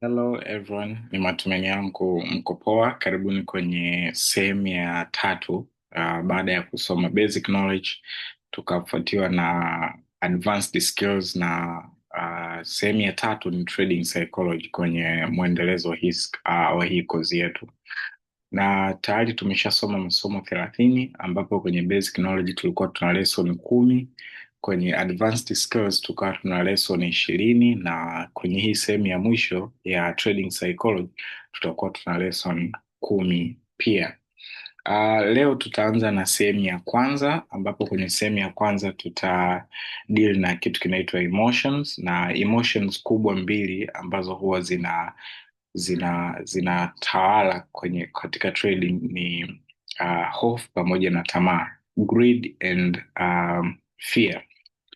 Hello everyone, ni matumaini yangu mko poa. Karibuni kwenye sehemu ya tatu. Baada ya kusoma basic knowledge tukafuatiwa na advanced skills na sehemu ya tatu ni trading psychology kwenye mwendelezo wa hii kozi yetu, na tayari tumeshasoma masomo 30 ambapo kwenye basic knowledge tulikuwa tuna lesson 10, kwenye advanced skills tukawa tuna lesson 20, na kwenye hii sehemu ya mwisho ya trading psychology tutakuwa tuna lesson 10 pia. Leo tutaanza na sehemu ya kwanza ambapo kwenye sehemu ya kwanza tuta deal na kitu kinaitwa emotions, na emotions kubwa mbili ambazo huwa zinatawala katika trading ni hofu pamoja na tamaa, greed and fear.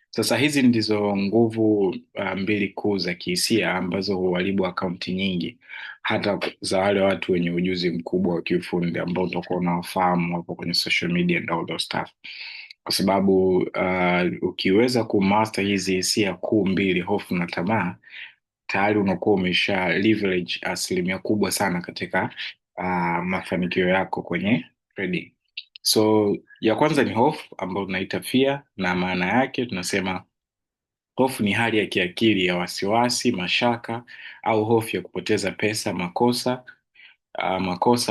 Sasa hizi ndizo nguvu mbili kuu za kihisia ambazo huharibu akaunti nyingi, hata za wale watu wenye ujuzi mkubwa wa kiufundi ambao utakuwa unawafahamu hapo kwenye social media and all those stuff, kwa sababu ukiweza kumaster hizi hisia kuu mbili, hofu na tamaa, tayari unakuwa umesha leverage asilimia kubwa sana katika mafanikio yako kwenye trading. So ya kwanza ni hofu ambayo tunaita fear, na maana yake tunasema hofu ni hali ya kiakili ya wasiwasi, mashaka au hofu ya kupoteza pesa, makosa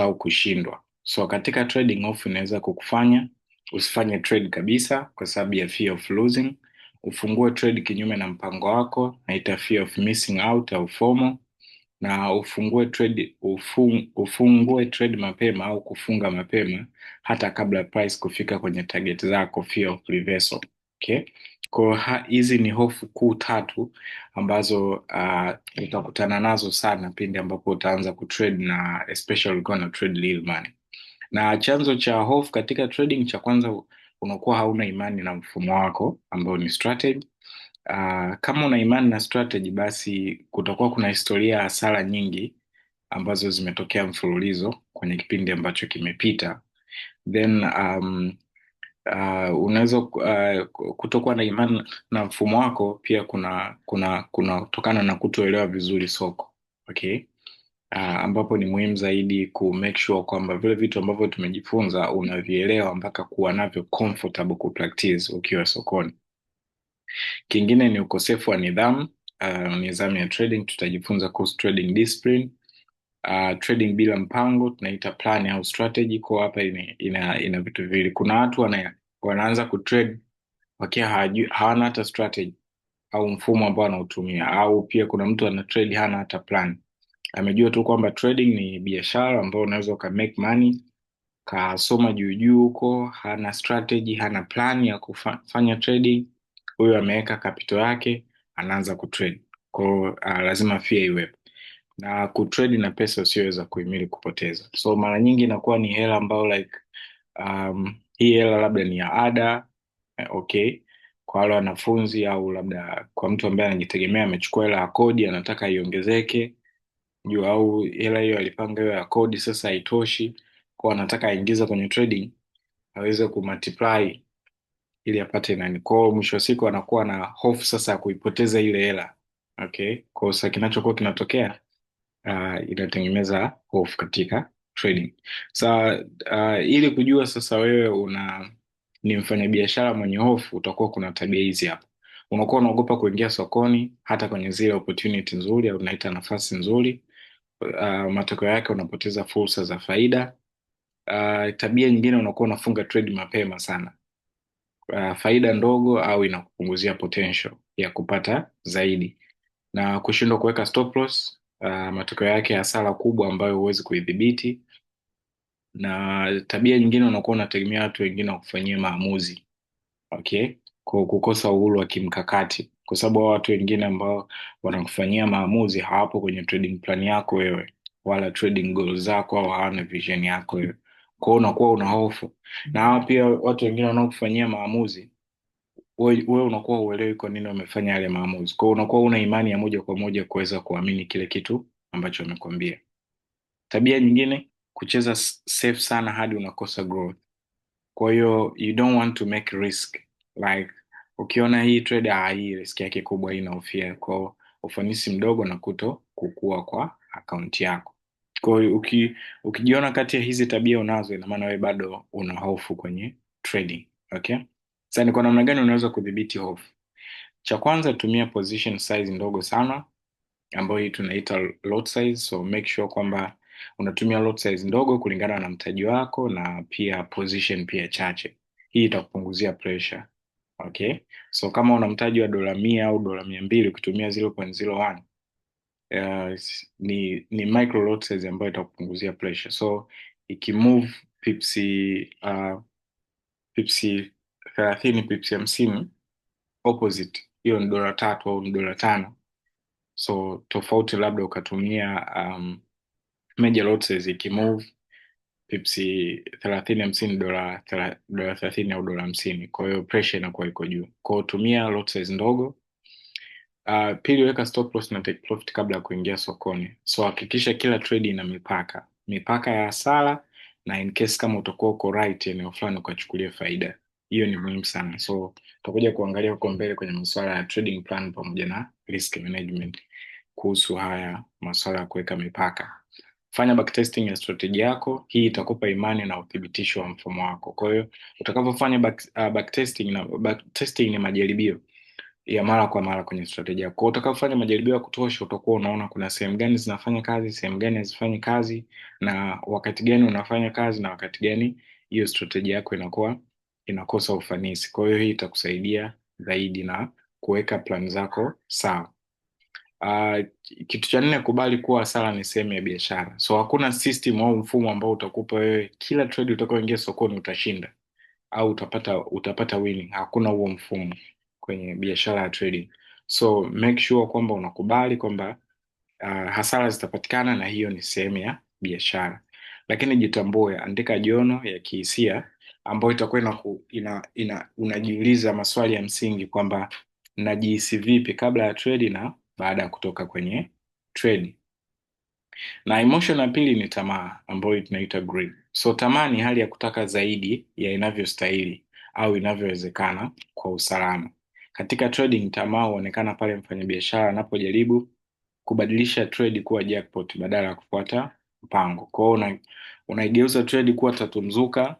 au kushindwa. So katika trading, hofu inaweza kukufanya usifanye trade kabisa kwa sababu ya fear of losing, ufungue trade kinyume na mpango wako, naita fear of missing out au FOMO, na ufungue trade mapema au kufunga mapema hata kabla price kufika kwenye target zako, fear of reversal. Okay? Hizi ni hofu kuu tatu ambazo utakutana nazo sana pindi ambapo utaanza kutrade, na especially ukiwa na trade real money. Na chanzo cha hofu katika trading, cha kwanza unakuwa hauna imani na mfumo wako ambao ni strategy. Kama una imani na strategy, basi kutakuwa kuna historia ya hasara nyingi ambazo zimetokea mfululizo kwenye kipindi ambacho kimepita. Then unaweza kutokuwa na imani na mfumo wako pia kunatokana na kutoelewa vizuri soko. Okay? Ambapo ni muhimu zaidi ku make sure kwamba vile vitu ambavyo tumejifunza unavielewa mpaka kuwa navyo comfortable ku practice ukiwa sokoni. Kingine ni ukosefu wa nidhamu. Nidhamu ya trading, tutajifunza kuhusu trading discipline. Trading bila mpango tunaita plan au strategy. Kwa hapa ina vitu viwili. Kuna watu wanaanza kutrade wakiwa hawana hata strategy au mfumo ambao anautumia, au pia kuna mtu ana trade hana hata plan. Amejua tu kwamba trading ni biashara ambayo unaweza uka make money, kasoma juu juu huko, hana strategy, hana plan ya kufanya trading. Huyo ameweka capital yake, anaanza kutrade. Kwa lazima fear iwepo, na kutrade na pesa usiyoweza kuhimili kupoteza. So mara nyingi inakuwa ni hela ambayo like hii hela labda ni ya ada, okay, kwa wale wanafunzi au labda kwa mtu ambaye anajitegemea, amechukua hela ya kodi anataka iongezeke juu, au hela hiyo alipanga hiyo ya kodi sasa haitoshi, kwa anataka aingize kwenye trading aweze kumultiply ili apate nani. Kwao mwisho wa siku anakuwa na hofu sasa ya kuipoteza ile hela. Okay, kwa sasa kinachokuwa kinatokea inatengeneza hofu katika trading. Sa ili kujua sasa wewe ni mfanyabiashara mwenye hofu, utakuwa kuna tabia hizi hapa. Unakuwa unaogopa kuingia sokoni hata kwenye zile opportunity nzuri au unaita nafasi nzuri. Matokeo yake unapoteza fursa za faida. Tabia nyingine, unakuwa unafunga trade mapema sana. Faida ndogo au inakupunguzia potential ya kupata zaidi, na kushindwa kuweka stop loss. Matokeo yake hasara kubwa ambayo huwezi kuidhibiti. Na tabia nyingine, unakuwa unategemea watu wengine wakufanyia maamuzi. Okay, kwa kukosa uhuru wa kimkakati, kwa sababu hao watu wengine ambao wanakufanyia maamuzi hawapo kwenye trading plan yako wewe, wala trading goals zako, au hawana vision yako wewe. Kwa hiyo unakuwa una hofu, na hao pia watu wengine wanaokufanyia maamuzi, wewe unakuwa uelewi kwa nini wamefanya yale maamuzi. Kwa hiyo unakuwa una imani ya moja kwa moja kuweza kuamini kile kitu ambacho wamekwambia. Tabia nyingine, kucheza safe sana hadi unakosa growth. Kwa hiyo you don't want to make risk, like ukiona hii trade hii risk yake kubwa, hii inahofia, kwa ufanisi mdogo na kukua kwa akaunti yako. Kwa hiyo ukijiona kati ya hizi tabia unazo, ina maana wewe bado una hofu kwenye trading. Okay, sasa ni kwa namna gani unaweza kudhibiti hofu? Cha kwanza, tumia position size ndogo sana, ambayo hii tunaita lot size. So make sure kwamba unatumia lot size ndogo kulingana na mtaji wako, na pia position pia chache. Hii itakupunguzia pressure. Okay, so kama una mtaji wa $100 au $200, ukitumia 0.01 ni micro lot size ambayo itakupunguzia pressure. So ikimove pipsi 30, pipsi 50 opposite, hiyo ni $3 au ni $5. So tofauti labda ukatumia major lot size, ikimove pipsi 30 50, dola 30 au $50, kwa hiyo pressure inakuwa iko juu. Kwa hiyo tumia lot size ndogo. Pili, weka stop loss na take profit kabla ya kuingia sokoni. So hakikisha kila trade ina mipaka ya hasara, na in case kama utakuwa uko right eneo fulani ukachukulia faida, hiyo ni muhimu sana. So tutakuja kuangalia huko mbele kwenye masuala ya trading plan pamoja na risk management kuhusu haya masuala ya kuweka mipaka. Fanya backtesting ya strategy yako, hii itakupa imani na uthibitisho wa mfumo wako. Kwa hiyo utakapofanya backtesting ni majaribio ya mara kwa mara kwenye strategy yako. Kwa utakapofanya majaribio ya kutosha, utakuwa unaona kuna sehemu gani zinafanya kazi, sehemu gani hazifanyi kazi, na wakati gani unafanya kazi na wakati gani hiyo strategy yako inakuwa inakosa ufanisi. Kwa hiyo hii itakusaidia zaidi na kuweka plan zako sawa. Kitu cha nne, kubali kuwa hasara ni sehemu ya biashara. So hakuna system au mfumo ambao utakupa wewe kila trade utakaoingia sokoni utashinda au utapata winning. Hakuna huo mfumo kwenye biashara ya trading. So make sure kwamba unakubali kwamba hasara zitapatikana, na hiyo ni sehemu ya biashara. Lakini jitambue, andika jono ya kihisia ambayo itakuwa unajiuliza maswali ya msingi kwamba najihisi vipi kabla ya trade na baada ya kutoka kwenye trade. Na emotion ya pili ni tamaa, ambayo tunaita greed. So tamaa ni hali ya kutaka zaidi ya inavyostahili au inavyowezekana kwa usalama. Katika trading, tamaa huonekana pale mfanyabiashara anapojaribu kubadilisha trade kuwa jackpot badala ya kufuata mpango. Kwa hiyo unaigeuza trade kuwa tatu mzuka,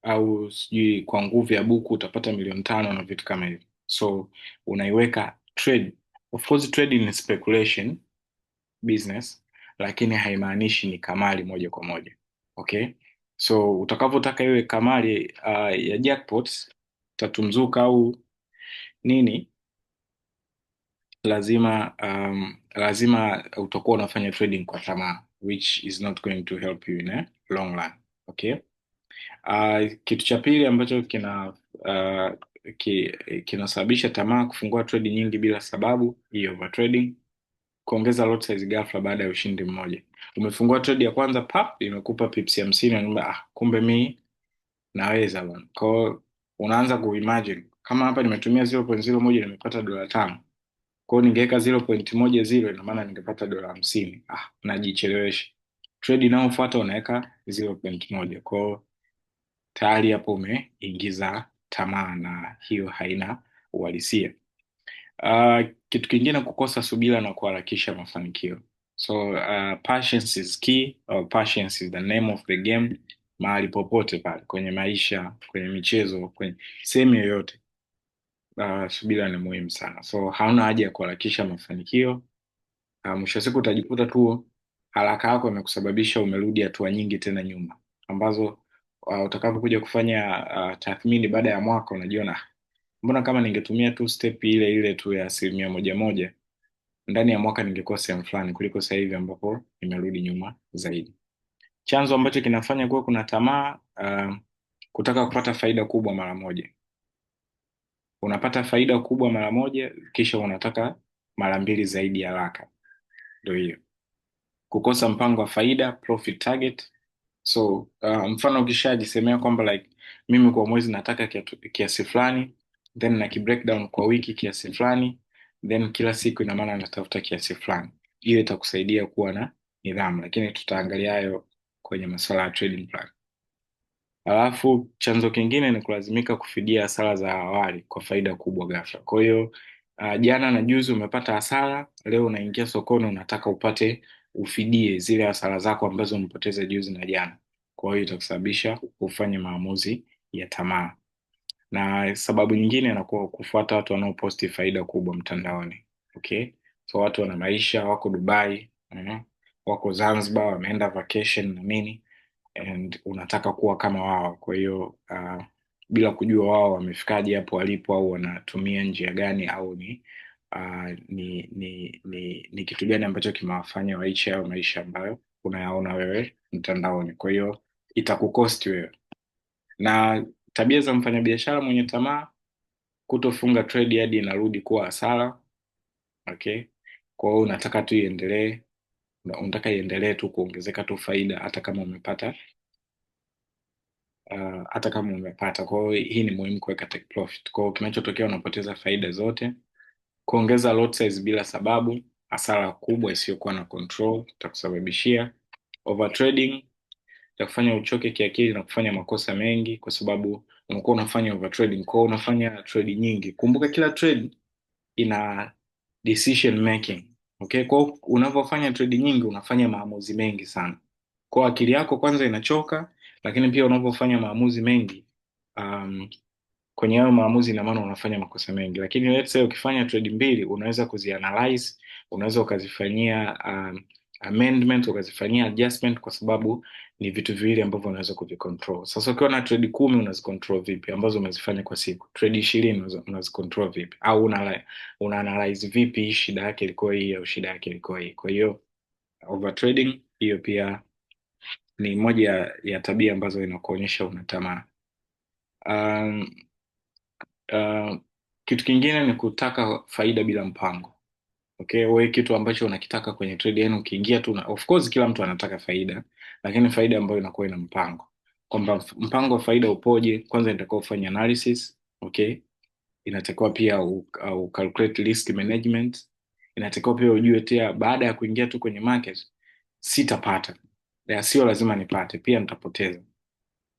au sijui kwa nguvu ya buku utapata milioni 5 na vitu kama hivyo. So unaiweka trade. Of course trading ni speculation business, lakini haimaanishi ni kamari moja kwa moja. Okay, so utakavyotaka iwe kamari ya jackpots, tatu mzuka au nini, lazima utakuwa unafanya trading kwa tamaa, which is not going to help you in a long run. Okay, kitu cha pili ambacho kinasababisha tamaa kufungua trade nyingi bila sababu, hii overtrading. Kuongeza lot size ghafla baada ya ushindi mmoja. Umefungua trade ya kwanza, pap, imekupa pips 50, na kumbe mi naweza bwana. Kwa hiyo unaanza kuimagine kama hapa nimetumia 0.01 nimepata $5. Kwa hiyo ningeweka 0.10, ina maana ningepata $50. Najichelewesha. Trade inayofuata unaweka 0.1. Kwa hiyo tayari hapo umeingiza tamaa, na hiyo haina uhalisia. Kitu kingine, kukosa subira na kuharakisha mafanikio. So patience is key, or patience is the name of the game. Mahali popote pale kwenye maisha, kwenye michezo, kwenye sehemu yoyote, subira ni muhimu sana. So hauna haja ya kuharakisha mafanikio. Mwisho wa siku utajikuta tu haraka yako imekusababisha umerudi hatua nyingi tena nyuma, ambazo utakapokuja kufanya tathmini baada ya mwaka unajiona, mbona kama ningetumia tu step ile ile tu ya 1%, ndani ya mwaka ningekuwa sehemu fulani, kuliko sasa hivi ambapo nimerudi nyuma zaidi. Chanzo ambacho kinafanya kuwa kuna tamaa, kutaka kupata faida kubwa mara moja. Unapata faida kubwa mara moja, kisha unataka mara mbili zaidi haraka. Ndio hiyo. Kukosa mpango wa faida, profit target. So mfano ukishajisemea kwamba like mimi kwa mwezi nataka kiasi fulani, then na breakdown kwa wiki kiasi fulani, then kila siku ina maana natafuta kiasi fulani, hiyo itakusaidia kuwa na nidhamu, lakini tutaangalia hayo kwenye masuala ya trading plan. Alafu chanzo kingine ni kulazimika kufidia hasara za awali kwa faida kubwa ghafla. Kwa hiyo Jana na juzi umepata hasara, leo unaingia sokoni unataka ufidie zile hasara zako ambazo umepoteza juzi na jana. Kwa hiyo itakusababisha ufanye maamuzi ya tamaa. Na sababu nyingine inakuwa kufuata watu wanaoposti faida kubwa mtandaoni. Okay, so watu wana maisha, wako Dubai, wako Zanzibar, wameenda vacation na nini, and unataka kuwa kama wao. Kwa hiyo bila kujua wao wamefikaje hapo walipo, au wanatumia njia gani, au ni kitu gani ambacho kimewafanya waishi hayo maisha ambayo unayaona wewe mtandaoni. Kwa hiyo itakukosti wewe. Na tabia za mfanyabiashara mwenye tamaa: kutofunga trade hadi inarudi kuwa hasara. Okay, kwa hiyo unataka tu iendelee, unataka iendelee tu kuongezeka tu faida, hata kama umepata. Kwa hiyo hii ni muhimu kuweka take profit. Kwa hiyo kinachotokea, unapoteza faida zote. Kuongeza lot size bila sababu, hasara kubwa isiyokuwa na control itakusababishia. Overtrading itakufanya uchoke kiakili na kufanya makosa mengi, kwa sababu unakuwa unafanya overtrading. Kwa hiyo unafanya trade nyingi. Kumbuka kila trade ina decision making. Okay, kwa hiyo unavyofanya trade nyingi unafanya maamuzi mengi sana. Kwa akili yako kwanza inachoka, lakini pia unavyofanya maamuzi mengi, um, kwenye hayo maamuzi ina maana unafanya makosa mengi. Lakini let's say ukifanya trade mbili, unaweza kuzianalyze, unaweza ukazifanyia amendment, ukazifanyia adjustment, kwa sababu ni vitu viwili ambavyo unaweza kuvicontrol. Sasa ukiwa na trade 10 unazicontrol vipi, ambazo umezifanya kwa siku? Trade 20 unazicontrol vipi? Au una analyze vipi, hii shida yake ilikuwa hii au shida yake ilikuwa hii? Kwa hiyo overtrading hiyo pia ni moja ya tabia ambazo inakuonyesha una tamaa. um, uh, Kitu kingine ni kutaka faida bila mpango. Okay, wewe kitu ambacho unakitaka kwenye trade, yani ukiingia tu of course kila mtu anataka faida, lakini faida ambayo inakuwa ina mpango, kwamba mpango wa faida upoje. Kwanza inatakiwa ufanye analysis. Okay, inatakiwa pia calculate risk management. Inatakiwa pia ujue tia, baada ya kuingia tu kwenye market sitapata, sio lazima nipate, pia nitapoteza.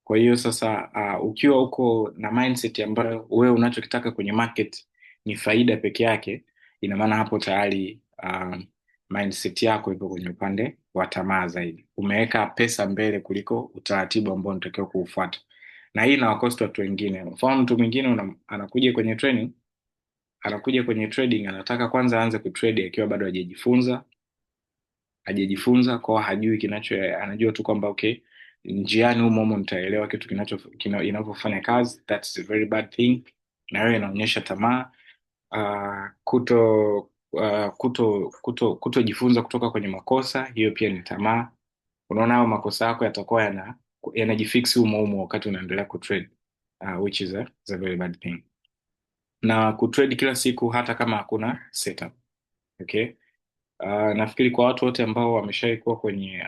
Kwa hiyo sasa, ukiwa uko na mindset ambayo wewe unachokitaka kwenye market ni faida peke yake, ina maana hapo tayari mindset yako ipo kwenye upande wa tamaa zaidi. Umeweka pesa mbele kuliko utaratibu ambao unatakiwa kuufuata, na hii inawakosti watu wengine. Mfano, mtu mwingine anakuja kwenye trading, anataka kwanza aanze kutrade akiwa bado hajajifunza, kwa hajui anajua tu kwamba okay, njiani humo nitaelewa kitu inavyofanya kazi. That's a very bad thing, na hiyo inaonyesha tamaa. Kutojifunza kutoka kwenye makosa, hiyo pia ni tamaa. Unaona, hayo makosa yako yatakuwa yanajifix humo humo wakati unaendelea kutrade, which is a very bad thing. Na kutrade kila siku hata kama hakuna setup. Okay, nafikiri kwa watu wote ambao wameshawahi kuwa kwenye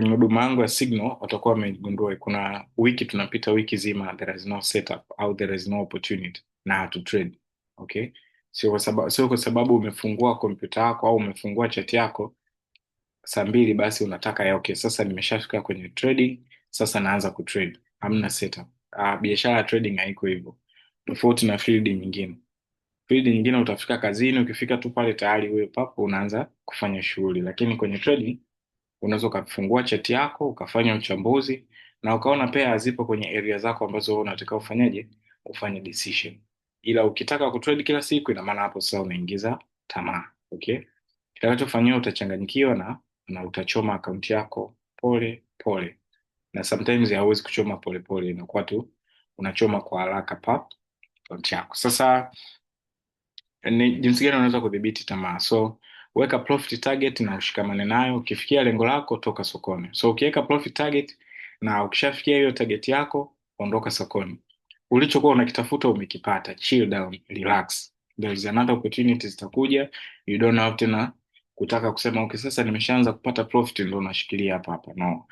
huduma yangu ya Signal watakuwa wamegundua kuna wiki tunapita wiki zima there is no setup au there is no opportunity na to trade. Okay, sio kwa sababu umefungua kompyuta yako au umefungua chat yako saa mbili basi unataka okay, sasa nimeshafika kwenye trading, sasa naanza kutrade. Hamna setup. Biashara ya trading haiko hivyo, tofauti na field nyingine. Field nyingine utafika kazini, ukifika tu pale tayari wewe papo unaanza kufanya shughuli, lakini kwenye trading unaweza ukafungua chati yako ukafanya uchambuzi na ukaona pea hazipo kwenye area zako ambazo wewe unataka ufanyaje, ufanye decision. Ila ukitaka kutrade kila siku, ina maana hapo sasa unaingiza tamaa. Okay, kitakachofanyiwa utachanganyikiwa na utachoma akaunti yako pole pole, na sometimes hauwezi kuchoma pole pole, inakuwa tu unachoma kwa haraka pap akaunti yako. Sasa ni jinsi gani unaweza kudhibiti tamaa? So weka profit target na ushikamane nayo. Ukifikia lengo lako, toka sokoni. So ukiweka profit target na ukishafikia hiyo target yako, ondoka sokoni. Ulichokuwa unakitafuta umekipata, chill down, relax, there is another opportunity zitakuja. You don't have tena kutaka kusema okay, sasa nimeshaanza kupata profit ndio unashikilia hapa hapa. No,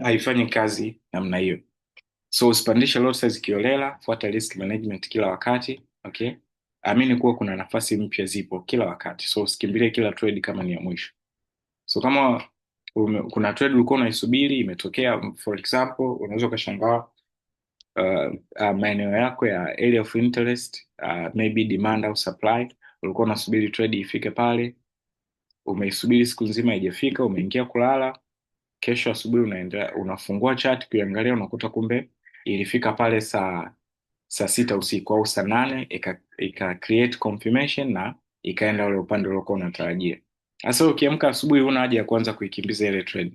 haifanyi kazi namna hiyo. So usipandishe lot size kiolela, fuata risk management kila wakati. Okay, amini kuwa kuna nafasi mpya zipo kila wakati, so usikimbilie kila trade kama ni ya mwisho. So kama kuna trade ulikuwa unaisubiri imetokea, for example, unaweza ukashangaa maeneo yako ya area of interest, maybe demand au supply. Ulikuwa unasubiri trade ifike pale, umeisubiri siku nzima haijafika, umeingia kulala, kesho asubuhi unaendelea, unafungua chart kuiangalia, unakuta kumbe ilifika pale saa 6 usiku au saa 8, ika create confirmation na ikaenda ule upande uliokuwa unatarajia. Sasa ukiamka asubuhi, huna haja ya kuanza kuikimbiza ile trade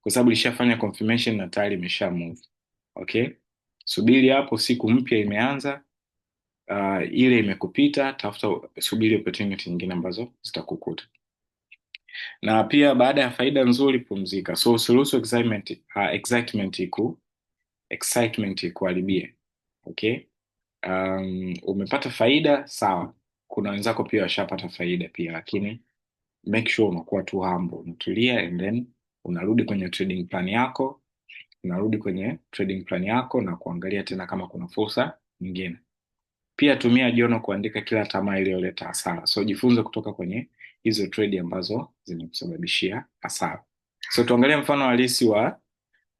kwa sababu ilishafanya confirmation na tayari imesha move. Okay, subiri hapo, siku mpya imeanza. Ile imekupita, tafuta, subiri opportunity nyingine ambazo zitakukuta. Na pia baada ya faida nzuri, pumzika. So usiruhusu excitement ikuharibie. Okay, umepata faida sawa, kuna wenzako pia washapata faida pia, lakini make sure unakuwa tu humble, unatulia, and then unarudi kwenye trading plan yako, na kuangalia tena kama kuna fursa nyingine. Pia tumia jono kuandika kila tamaa iliyoleta hasara. So jifunze kutoka kwenye hizo trade ambazo zimekusababishia hasara. So tuangalie mfano halisi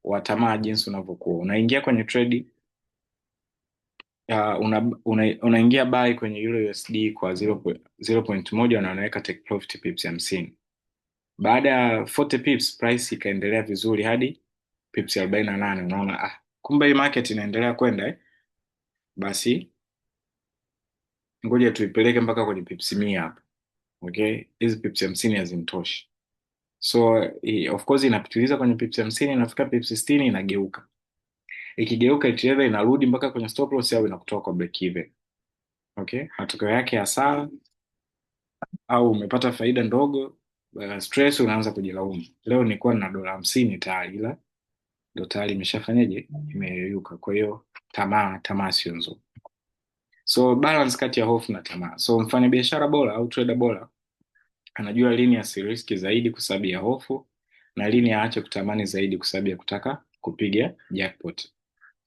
wa tamaa, jinsi unavyokuwa unaingia kwenye trade. Unaingia buy kwenye Euro USD kwa 0.1 na unaweka take profit pips 50. Baada ya 40 pips price ikaendelea vizuri hadi pips 48. Unaona, kumbe hii market inaendelea kwenda basi ngoja tuipeleke mpaka kwenye pips 100 hapa. Okay, hizi pips 50 hazimtoshi, so of course inapitiliza kwenye pips 50, inafika pips 60, inageuka. Ikigeuka itaweza inarudi mpaka kwenye stop loss au inakutoa kwa break even. Okay, matokeo yake hasara au umepata faida ndogo, stress, unaanza kujilaumu. Leo nilikuwa na $50 tayari, ila ndo tayari imeshafanyaje, imeyeyuka. Kwa hiyo tamaa sio nzuri. So balance kati ya hofu na tamaa. So mfanya biashara bora au trader bora anajua lini asiriski zaidi kwa sababu ya hofu na lini aache kutamani zaidi kwa sababu ya kutaka kupiga jackpot,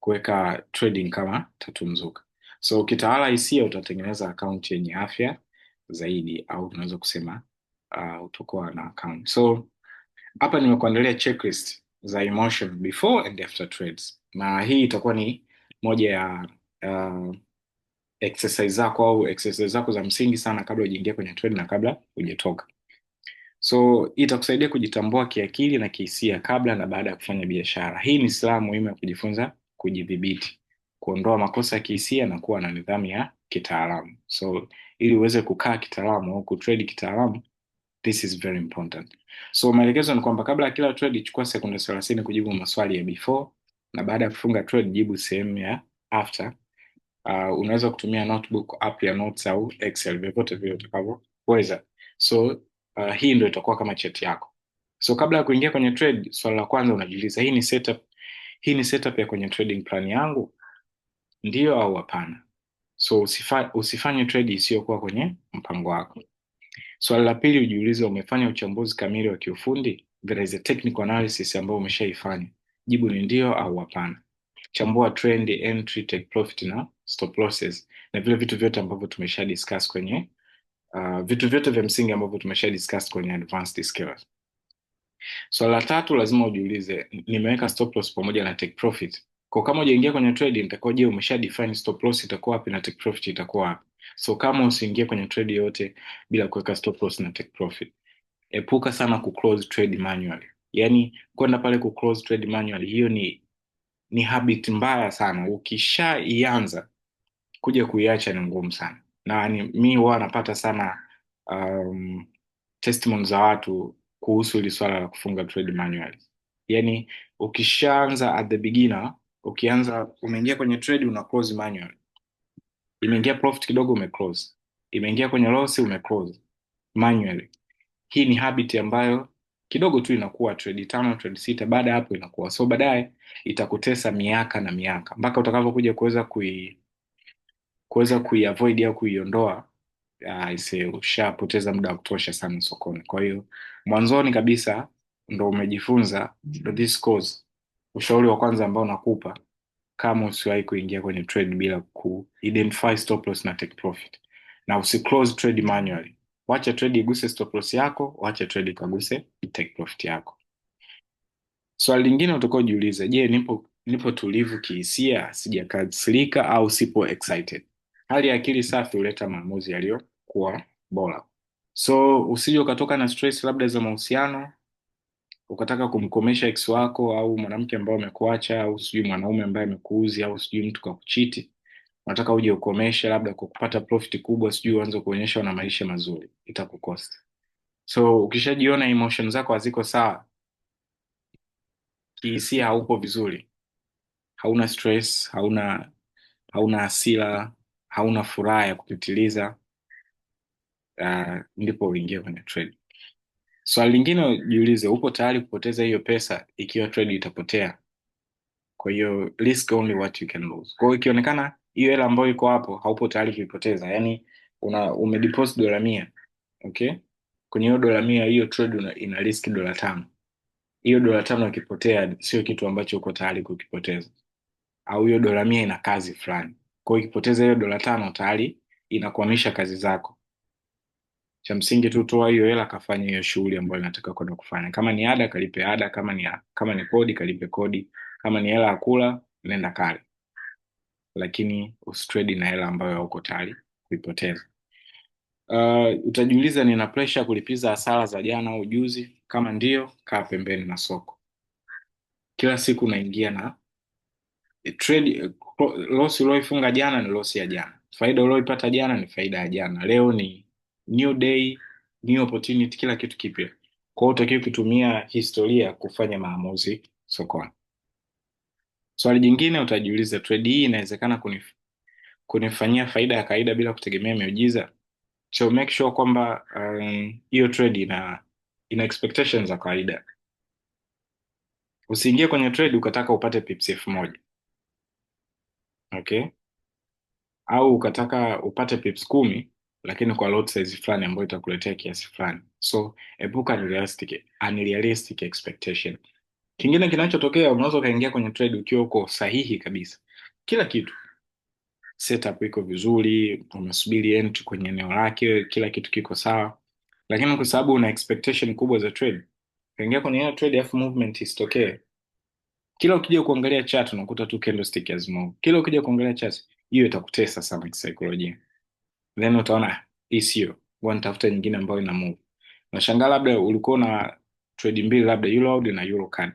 kuweka trading kama tatu mzuka. So ukitawala hisia, utatengeneza account yenye afya zaidi, au tunaweza kusema utakuwa na account. So hapa nimekuandalia checklist za emotion before and after trades, na hii itakuwa ni moja ya exercise zako za msingi sana kabla hujaingia kwenye trade na kabla hujatoka. So itakusaidia kujitambua kiakili na kihisia kabla na baada ya kufanya biashara. Hii ni silaha muhimu ya kujifunza kujidhibiti, kuondoa makosa ya kihisia na kuwa na nidhamu ya kitaalamu. So ili uweze kukaa kitaalamu au kutrade kitaalamu, this is very important. So maelekezo ni kwamba kabla ya kila trade chukua sekunde 30 kujibu maswali ya before, na baada ya kufunga trade jibu sehemu ya after. Unaweza kutumia notebook, app ya notes au Excel, vyovyote vile utakavyoweza. So hii ndio itakuwa kama cheti yako. So kabla ya kuingia kwenye trade, swali la kwanza unajiuliza, hii ni setup ya kwenye trading plan yangu, ndio au hapana? So usifanye trade isiyokuwa kwenye mpango wako. Swali la pili ujiulize, umefanya uchambuzi kamili wa kiufundi? There is a technical analysis ambayo umeshaifanya. Jibu ni ndio au hapana. Chambua trend, entry, take profit na stop losses, na vile vitu vyote ambavyo tumesha discuss kwenye vitu vyote vya msingi ambavyo tumesha discuss kwenye advanced skills. Swali la tatu lazima ujiulize, nimeweka stop loss pamoja na take profit. Kwa kama hujaingia kwenye trade, itakuwa je, umesha define stop loss itakuwa wapi na take profit itakuwa wapi? So kama usiingie kwenye trade yote bila kuweka stop loss na take profit, epuka sana ku close trade manually. Yani kwenda pale ku close trade manually, hiyo ni habit mbaya sana. Ukishaianza kuja kuiacha ni ngumu sana, na mi huwa napata sana testimony za watu kuhusu hili swala la kufunga trade manually. Yani ukishaanza at the beginner, umeingia kwenye trade una close manually, imeingia profit kidogo umeclose, imeingia kwenye loss umeclose manually. Hii ni habit ambayo kidogo tu inakuwa trade 5 trade 6, baada ya hapo inakuwa, so baadaye itakutesa miaka na miaka mpaka utakavyokuja kuweza kuiavoid au kuiondoa. Ushapoteza muda wa kutosha sana sokoni. Kwa hiyo mwanzoni kabisa ndo umejifunza, ndo this course, ushauri wa kwanza ambao nakupa, kama usiwahi kuingia kwenye trade bila ku identify stop loss na take profit, na usi close trade manually. Wacha trade iguse stop loss yako, wacha trade ikaguse take profit yako. Swali lingine utakao jiuliza, je, nipo tulivu kihisia, sijakasirika au sipo excited. Hali ya akili safi huleta maamuzi yaliyokuwa bora. So usije ukatoka na stress labda za mahusiano ukataka kumkomesha ex wako au mwanamke ambaye amekuacha au sijui mwanaume ambaye amekuuzi au sijui mtu kakuchiti, unataka uje ukomeshe labda kwa kupata profit kubwa, sijui uanze kuonyesha una maisha mazuri, itakukosta. So ukishajiona emotion zako haziko sawa, kihisia haupo vizuri, hauna stress, hauna hasira, hauna furaha ya kupitiliza, ndipo uingie kwenye trade. Swali lingine jiulize, upo tayari kupoteza hiyo pesa ikiwa trade itapotea? Kwa hiyo risk only what you can lose. Kwa hiyo ikionekana hiyo hela ambayo iko hapo haupo tayari kuipoteza, yani umedeposit $100, okay, kwenye hiyo $100 hiyo trade ina risk $5. Hiyo $5 ikipotea sio kitu ambacho uko tayari kukipoteza, au hiyo $100 ina kazi fulani. Kwa hiyo ikipoteza hiyo $5 tayari inakwamisha kazi zako. Cha msingi tu toa hiyo hela, kafanya hiyo shughuli ambayo inataka kwenda kufanya. Kama ni ada, kalipe ada. Kama ni kodi, kalipe kodi. Kama ni hela ya kula, nenda kale, lakini usitrade na hela ambayo hauko tayari kuipoteza. Utajiuliza, nina pressure kulipiza hasara za jana au juzi? Kama ndio, kaa pembeni na soko. Kila siku unaingia na trade. Loss ulioifunga jana ni loss ya jana, faida ulioipata jana ni faida ya jana. Leo ni new day, new opportunity, kila kitu kipya. Kwa hiyo utakiwa kutumia historia kufanya maamuzi sokoni. Swali jingine utajiuliza, trade hii inawezekana kunifanyia faida ya kawaida bila kutegemea miujiza? So make sure kwamba hiyo trade ina expectations za kawaida. Usiingie kwenye trade ukataka upate pips 1,000, okay, au ukataka upate pips 10 lakini kwa lot size fulani ambayo itakuletea kiasi fulani. So epuka unrealistic expectation. Kingine kinachotokea, unaweza ukaingia kwenye trade ukiwa uko sahihi kabisa, kila kitu setup iko vizuri, umesubiri entry kwenye eneo lake, kila kitu kiko sawa, lakini kwa sababu una expectation kubwa za trade, ukaingia kwenye hiyo trade afu movement isitokee. Kila ukija kuangalia chart unakuta tu candlestick has move, kila ukija kuangalia chart hiyo itakutesa sana kisaikolojia, then utaona hii sio, nitafuta nyingine ambayo ina move. Unashangaa labda ulikuwa na trade mbili, labda euro na euro card,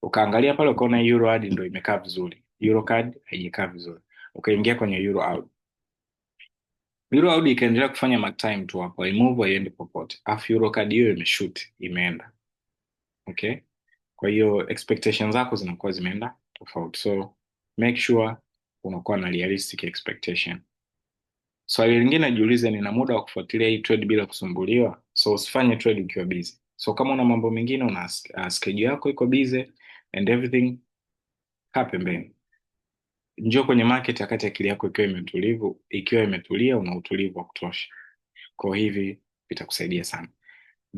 ukaangalia pale ukaona euro hadi ndio imekaa vizuri, euro card haijakaa vizuri, ukaingia kwenye euro card ikaendelea kufanya mark time tu hapo, imove haiendi popote, afu euro card hiyo imeshoot, imeenda, okay. Kwa hiyo expectations zako zinakuwa zimeenda tofauti, so make sure unakuwa na realistic expectation. Swali lingine jiulize, nina muda wa kufuatilia hii trade bila kusumbuliwa? So usifanye trade ukiwa busy. So kama una mambo mengine, una schedule yako iko busy and everything, kaa pembeni, njoo kwenye market wakati akili yako ikiwa imetulia, una utulivu wa kutosha. Kwa hivi vitakusaidia sana.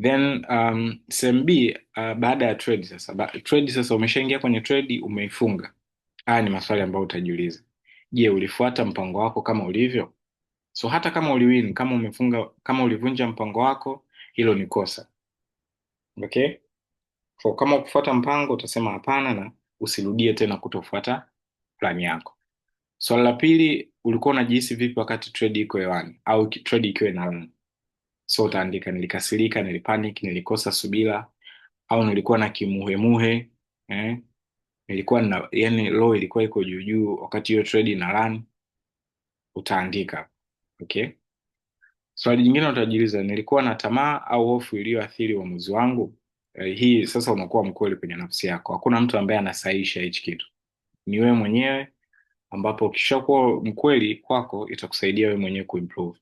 Then sehemu B, baada ya trade sasa. Trade sasa, umeshaingia kwenye trade, umeifunga. Haya ni maswali ambayo utajiuliza. Je, ulifuata mpango wako kama ulivyo? So hata kama uliwin, kama umefunga, kama ulivunja mpango wako, hilo ni kosa, okay. So kama ukufuata mpango, utasema hapana na usirudie tena kutofuata plani yako. Swali la pili, ulikuwa unajihisi vipi wakati trade iko hewani au trade ikiwa ina run? So utaandika, nilikasirika, nilipanic, nilikosa subira, au nilikuwa na kimuhemuhe, nilikuwa na, yani low ilikuwa iko juu juu wakati hiyo trade ina run, utaandika, okay. Swali jingine utajiuliza, nilikuwa na tamaa au hofu iliyoathiri uamuzi wangu? Hii sasa unakuwa mkweli kwenye nafsi yako. Hakuna mtu ambaye anasahisha hichi kitu, ni wewe mwenyewe, ambapo ukishakuwa mkweli kwako itakusaidia wewe mwenyewe kuimprove.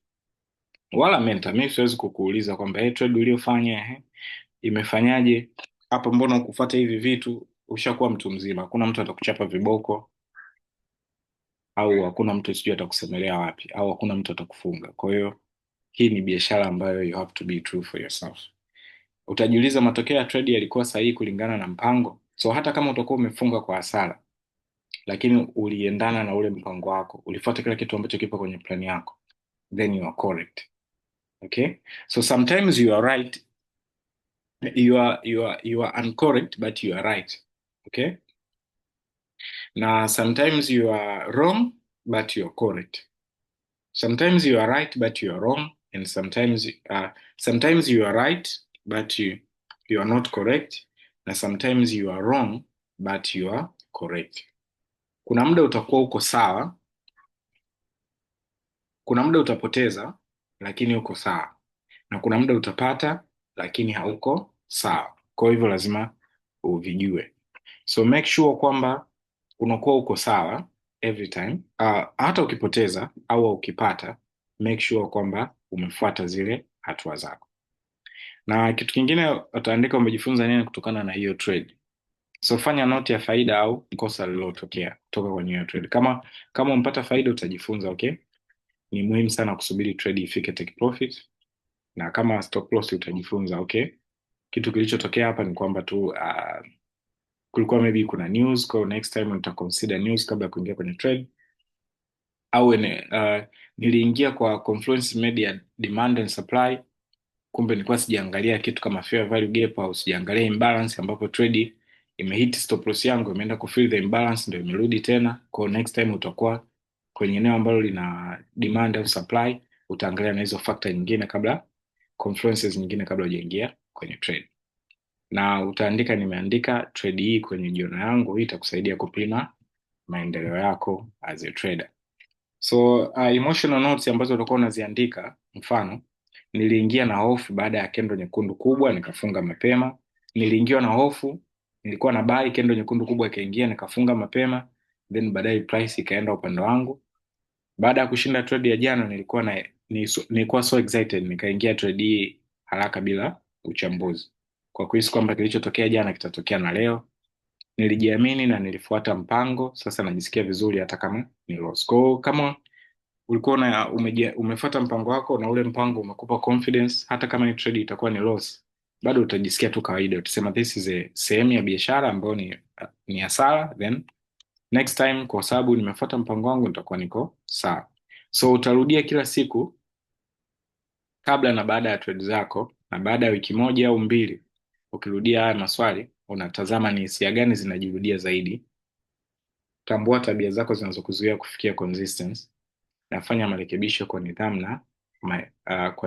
Wala mentor, mimi siwezi kukuuliza kwamba trade uliyofanya imefanyaje hapa, mbona ukufuata hivi vitu? Ushakuwa mtu mzima, hakuna mtu atakuchapa viboko, au hakuna mtu sijui atakusemelea wapi, au hakuna mtu atakufunga. Kwa hiyo hii ni biashara ambayo you have to be true for yourself. Utajiuliza, matokeo ya trade yalikuwa sahihi kulingana na mpango? So hata kama utakuwa umefunga kwa hasara, lakini uliendana na ule mpango wako, ulifuata kila kitu ambacho kipo kwenye plani yako, then you are correct, okay. So sometimes you are right, you are incorrect but you are right, okay. na sometimes you are wrong but you are correct. Sometimes you are right but you are wrong, and sometimes you are right but you are not correct, na sometimes you are wrong but you are correct. Kuna muda utakuwa uko sawa, kuna muda utapoteza lakini uko sawa, na kuna muda utapata lakini hauko sawa. Kwa hivyo lazima uvijue, so make sure kwamba unakuwa uko sawa every time. Hata ukipoteza au ukipata, make sure kwamba umefuata zile hatua zako. Na kitu kingine utaandika umejifunza nini kutokana na hiyo trade. So fanya note ya faida au kosa lililotokea kutoka kwenye hiyo trade. Kama umpata faida utajifunza, okay, ni muhimu sana kusubiri trade ifike take profit, na kama stop loss utajifunza, okay, kitu kilichotokea hapa ni kwamba tu kulikuwa maybe kuna news, kwa next time nita consider news kabla ya kuingia kwenye trade. Au niliingia kwa Confluence Media demand and supply, kumbe nilikuwa sijaangalia kitu kama fair value gap au sijaangalia imbalance, ambapo trade imehit stop loss yangu, imeenda kufill the imbalance, ndio imerudi tena. Kwa next time utakuwa kwenye eneo ambalo lina demand au supply, utaangalia na hizo factor nyingine kabla, confluences nyingine kabla hujaingia kwenye trade. Na utaandika nimeandika trade hii kwenye journal yangu. Hii itakusaidia kupima maendeleo yako as a trader. So emotional notes ambazo utakuwa unaziandika, mfano niliingia na hofu baada ya kendo nyekundu kubwa nikafunga mapema. Niliingiwa na hofu, nilikuwa na buy, kendo nyekundu kubwa ikaingia nikafunga mapema, then baadaye price ikaenda upande wangu. Baada ya kushinda trade ya jana nilikuwa so excited, nikaingia trade hii haraka bila uchambuzi, kwa kuhisi kwamba kilichotokea jana kitatokea na leo. Nilijiamini na nilifuata mpango, sasa najisikia vizuri hata kama ni loss. Kwa hiyo kama ulikuwa umefuata mpango wako na ule mpango umekupa confidence, hata kama ni trade itakuwa ni loss, bado utajisikia tu kawaida, utasema this is a sehemu ya biashara ambayo ni hasara, then next time kwa sababu nimefuata mpango wangu nitakuwa niko sawa. So utarudia kila siku kabla na baada ya trade zako, na baada ya wiki moja au mbili ukirudia haya maswali, unatazama ni hisia gani zinajirudia zaidi. Tambua tabia zako zinazokuzuia kufikia consistency, nafanya marekebisho kwa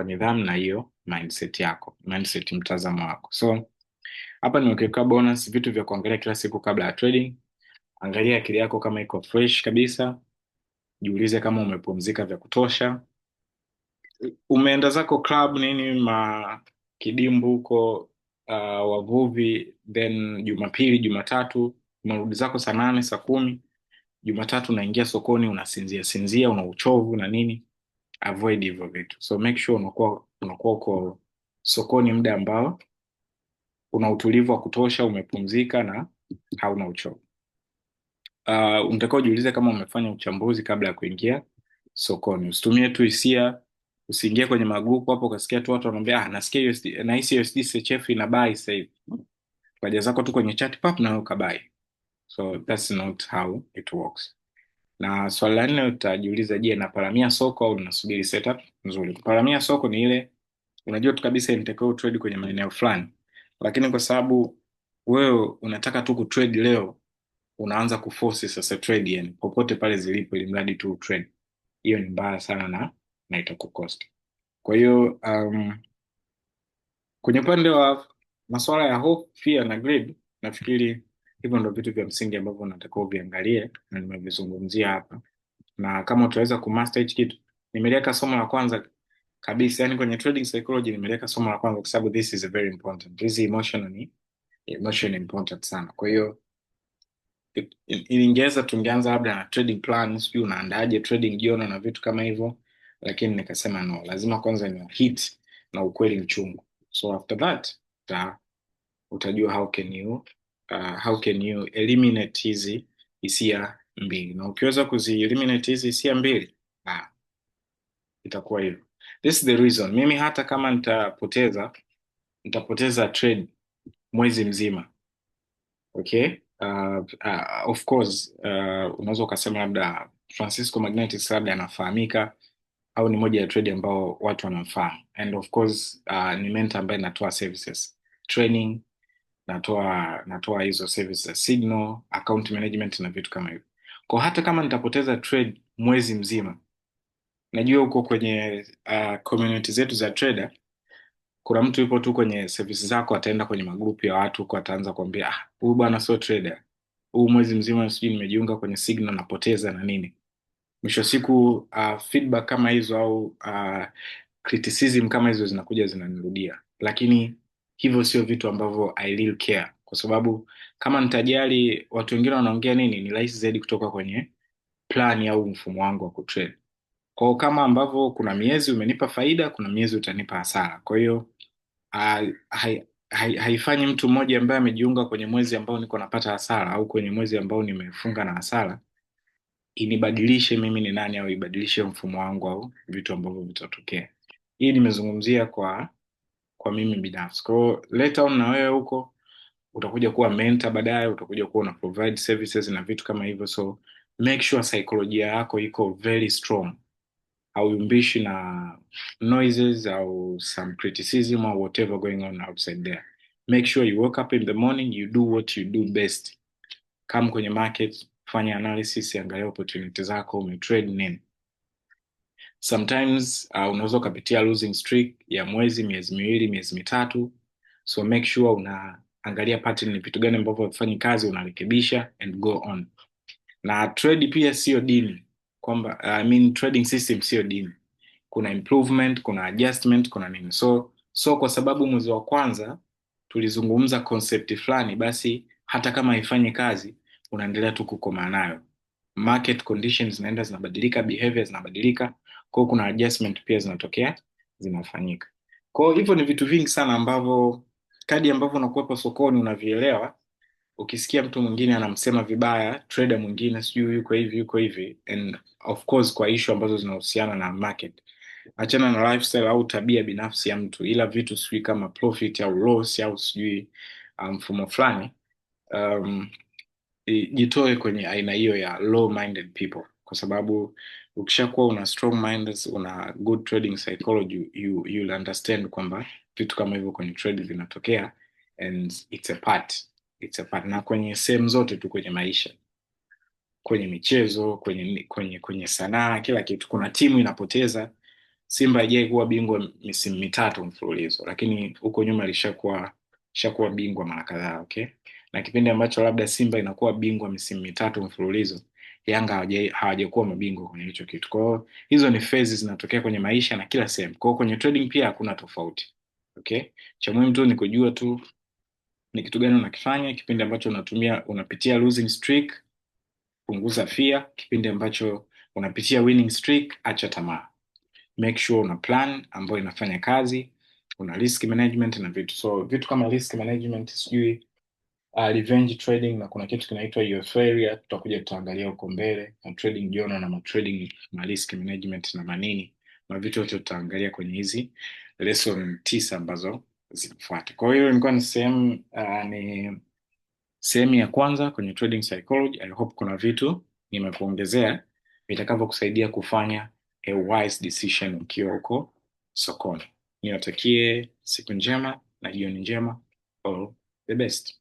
nidhamu na hiyo mindset yako, mtazamo wako. So hapa nimekuweka bonus vitu vya kuangalia kila siku kabla ya trading. Angalia akili yako kama iko fresh kabisa, jiulize kama umepumzika vya kutosha, umeenda zako club nini kidimbu huko, wavuvi, then Jumapili Jumatatu unarudi zako saa 8 saa 10. Jumatatu unaingia sokoni unasinzia una uchovu na nini. Avoid hivyo vitu. So make sure unakuwa uko sokoni muda ambao una utulivu wa kutosha, umepumzika na hauna uchovu. Unatakiwa ujiulize kama umefanya uchambuzi kabla ya kuingia sokoni. Usitumie tu hisia, usiingie kwenye magrupu hapo ukasikia tu watu wanaambia nasikia USD, nahisi USD CHF ina buy sasa hivi. Kaja zako tu kwenye chat pap na ukabuy. So that's not how it works. Na swali la 4 utajiuliza, je, naparamia soko au ninasubiri setup nzuri? Kuparamia soko ni ile unajua tu kabisa nitakiwa trade kwenye maeneo fulani, lakini kwa sababu wewe unataka tu kutrade leo, unaanza kuforce sasa trade, yani popote pale zilipo, ili mradi tu trade. Hiyo ni mbaya sana na itakukost. Kwa hiyo kwenye upande wa masuala ya hope, fear na greed, nafikiri hivyo ndio vitu vya msingi ambavyo unatakiwa uviangalie na nimevizungumzia hapa. Na kama utaweza kumaster hichi kitu, nimeliweka somo la kwanza kabisa, yani kwenye trading psychology nimeliweka somo la kwanza kwa sababu this is a very important. This emotion important sana. Kwa hiyo ingeweza tungeanza labda na trading plan, sijui unaandaje trading journal na vitu kama hivyo, lakini nikasema no, lazima kwanza ni hit na ukweli mchungu. So after that utajua how can you eliminate hizi hisia mbili, na ukiweza eliminate hizi hisia mbili itakuwa hivyo. This is the reason mimi hata kama nitapoteza trade mwezi mzima, okay, of course unaweza ukasema labda Francisco Magnetics labda anafahamika au ni moja ya trade ambao watu wanamfahamu, and of course ni mentor ambaye natoa services training natoa hizo service za signal, account management na vitu kama hivyo. Kwa hata kama nitapoteza trade mwezi mzima, najua huko kwenye community zetu za trader kuna mtu yupo tu kwenye service zako, ataenda kwenye magrupu ya watu huko, ataanza kuambia huyu bwana sio trader, huu mwezi mzima sijui nimejiunga kwenye signal napoteza na nini. Mwisho wa siku feedback kama hizo au criticism kama hizo zinakuja zinanirudia, lakini hivyo sio vitu ambavyo I really care, kwa sababu kama nitajali watu wengine wanaongea nini, ni rahisi zaidi kutoka kwenye plani au mfumo wangu wa kutrade. Kwao kama ambavyo kuna miezi umenipa faida, kuna miezi utanipa hasara. Kwa hiyo haifanyi mtu mmoja ambaye amejiunga kwenye mwezi ambao niko napata hasara au kwenye mwezi ambao nimefunga na hasara inibadilishe mimi ni nani au ibadilishe mfumo wangu au vitu ambavyo vitatokea. Hii nimezungumzia kwa mimi binafsi. Kwa hiyo later on na wewe huko utakuja kuwa mentor, baadaye utakuja kuwa una provide services na vitu kama hivyo, so make sure saikolojia yako iko very strong, hauyumbishi na noises au some criticism or whatever going on outside there. Make sure you wake up in the morning, you do what you do best. Come kwenye market, fanya analysis, angalia opportunity zako, umetrade nini. Sometimes unaweza ukapitia losing streak ya mwezi, miezi miwili, miezi mitatu, so make sure unaangalia pattern, ni vitu gani ambavyo havifanyi kazi, unarekebisha and go on. Na trade pia sio dini, kwamba trading system sio dini. Kuna improvement, kuna adjustment, kuna nini. So kwa sababu mwezi wa kwanza tulizungumza concept fulani, basi hata kama haifanyi kazi unaendelea tu kukomaa nayo. Market conditions zinaenda zinabadilika, behavior zinabadilika, kwa hiyo kuna adjustment pia zinatokea, zinafanyika. Kwa hiyo hivyo ni vitu vingi sana ambavyo kadi ambavyo unakuwepo sokoni unavielewa. Ukisikia mtu mwingine anamsema vibaya trader mwingine, sijui yuko hivi, and of course kwa issue ambazo zinahusiana na market, achana na lifestyle au tabia binafsi ya mtu, ila vitu sijui kama profit au loss au sijui mfumo fulani, um, jitoe kwenye aina hiyo ya low minded people, kwa sababu ukishakuwa una strong minded, una good trading psychology, you'll understand kwamba vitu kama hivyo kwenye trade vinatokea, and it's a part na kwenye sehemu zote tu kwenye maisha, kwenye michezo, kwenye sanaa, kila kitu. Kuna timu inapoteza. Simba haijai kuwa bingwa misimu mitatu mfululizo, lakini huko nyuma ilishakuwa bingwa mara kadhaa, okay? Na kipindi ambacho labda Simba inakuwa bingwa misimu mitatu mfululizo, Yanga hawajakuwa mabingwa kwenye hicho kitu. Kwa hiyo hizo ni phases zinatokea kwenye maisha na kila sehemu. Kwa hiyo kwenye trading pia hakuna tofauti, okay? Cha muhimu tu ni kujua tu ni kitu gani unakifanya kipindi ambacho unapitia losing streak. Punguza fear. Kipindi ambacho unapitia winning streak, acha tamaa. Make sure una plan ambayo inafanya kazi, una risk management na vitu. So vitu kama risk management, sijui revenge trading, na kuna kitu kinaitwa euphoria, tutakuja tutaangalia huko mbele, na trading journal na trading na risk management na manini, na vitu vyote tutaangalia kwenye hizi lesson 9 ambazo zinafuata. Kwa hiyo ilikuwa ni sehemu ya kwanza kwenye trading psychology. I hope kuna vitu nimekuongezea vitakavyokusaidia kufanya a wise decision ukiwa huko sokoni. Niwatakie siku njema na jioni njema. All the best.